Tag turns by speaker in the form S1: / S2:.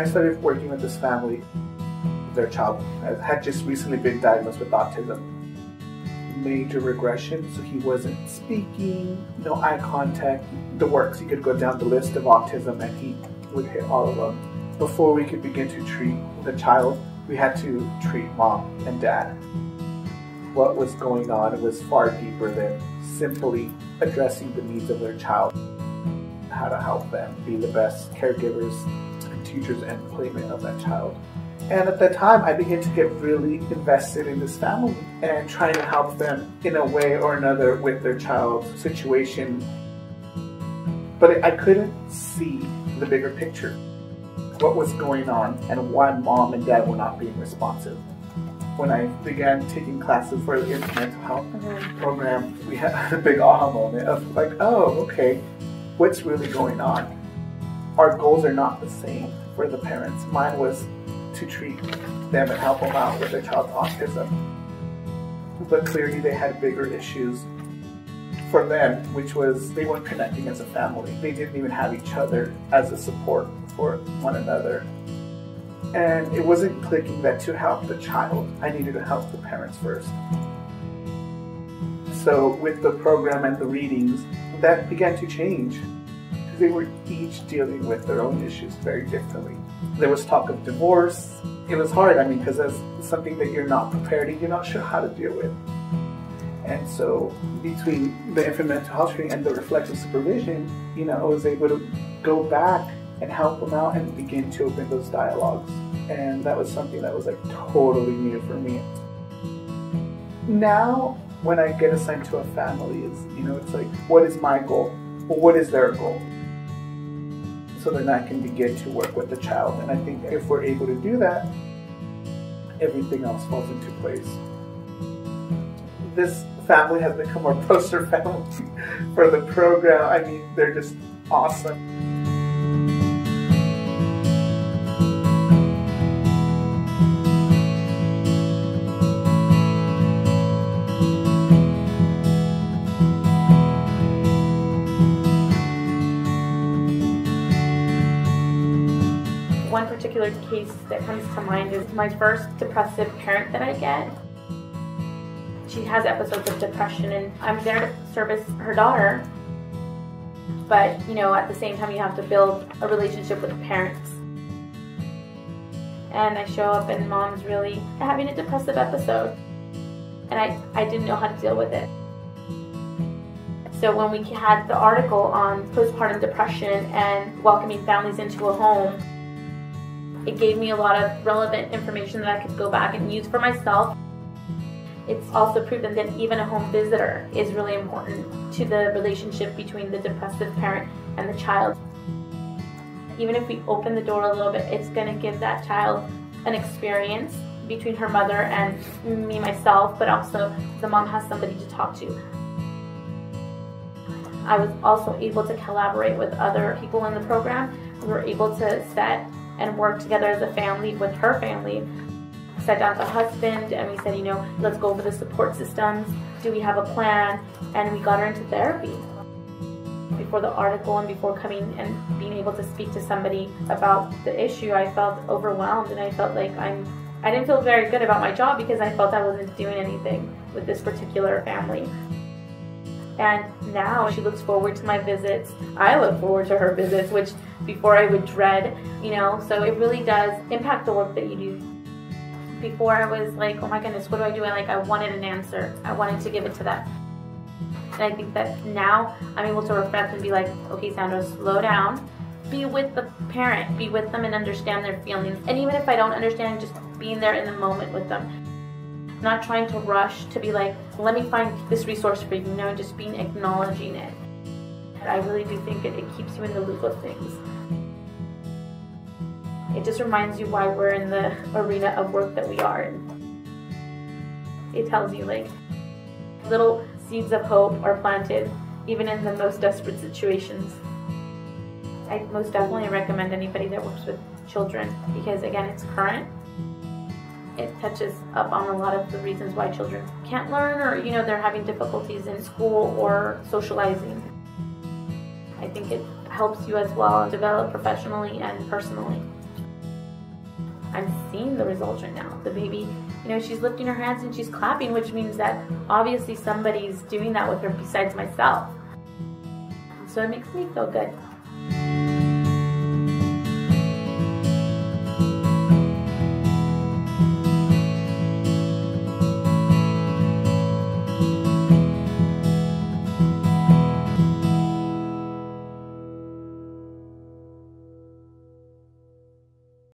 S1: started working with this family, their child had just recently been diagnosed with autism. Major regression, so he wasn't speaking, no eye contact, the works. He could go down the list of autism and he would hit all of them. Before we could begin to treat the child, we had to treat mom and dad. What was going on was far deeper than simply addressing the needs of their child. How to help them be the best caregivers and teachers and playmates of that child. And at that time, I began to get really invested in this family and trying to help them in a way or another with their child's situation. But I couldn't see the bigger picture, what was going on and why mom and dad were not being responsive. When I began taking classes for the mental health program, we had a big aha moment of like, oh, okay, what's really going on? Our goals are not the same for the parents. Mine was to treat them and help them out with their child's autism. But clearly they had bigger issues for them, which was they weren't connecting as a family. They didn't even have each other as a support for one another. And it wasn't clicking that to help the child, I needed to help the parents first. So with the program and the readings, that began to change. They were each dealing with their own issues very differently. There was talk of divorce. It was hard, because that's something that you're not prepared and you're not sure how to deal with. And so between the infant mental health training and the reflective supervision, I was able to go back and help them out and begin to open those dialogues. And that was something that was like totally new for me. Now, when I get assigned to a family, it's like, what is my goal? Well, what is their goal? So then I can begin to work with the child. And I think if we're able to do that, everything else falls into place. This family has become our poster family for the program. They're just awesome.
S2: One particular case that comes to mind is my first depressive parent that I get. She has episodes of depression and I'm there to service her daughter. But, at the same time you have to build a relationship with the parents. And I show up and mom's really having a depressive episode. And I didn't know how to deal with it. So when we had the article on postpartum depression and welcoming families into a home, it gave me a lot of relevant information that I could go back and use for myself. It's also proven that even a home visitor is really important to the relationship between the depressive parent and the child. Even if we open the door a little bit, it's going to give that child an experience between her mother and me, myself, but also the mom has somebody to talk to. I was also able to collaborate with other people in the program. We were able to set and work together as a family with her family. Sat down with the husband and we said, let's go over the support systems. Do we have a plan? And we got her into therapy. Before the article and before coming and being able to speak to somebody about the issue, I felt overwhelmed and I felt like I didn't feel very good about my job because I felt I wasn't doing anything with this particular family. And now she looks forward to my visits. I look forward to her visits, which before I would dread, so it really does impact the work that you do. Before I was like, oh my goodness, what do I do? I wanted an answer. I wanted to give it to them. And I think that now I'm able to reflect and be like, okay, Sandra, slow down. Be with the parent. Be with them and understand their feelings. And even if I don't understand, just being there in the moment with them. Not trying to rush to be like, let me find this resource for you, just acknowledging it. I really do think it keeps you in the loop of things. It just reminds you why we're in the arena of work that we are in. It tells you little seeds of hope are planted even in the most desperate situations. I most definitely recommend anybody that works with children because again, it's current. It touches up on a lot of the reasons why children can't learn or, they're having difficulties in school or socializing. I think it helps you as well develop professionally and personally. I'm seeing the results right now. The baby, you know, she's lifting her hands and she's clapping, which means that obviously somebody's doing that with her besides myself. So it makes me feel good.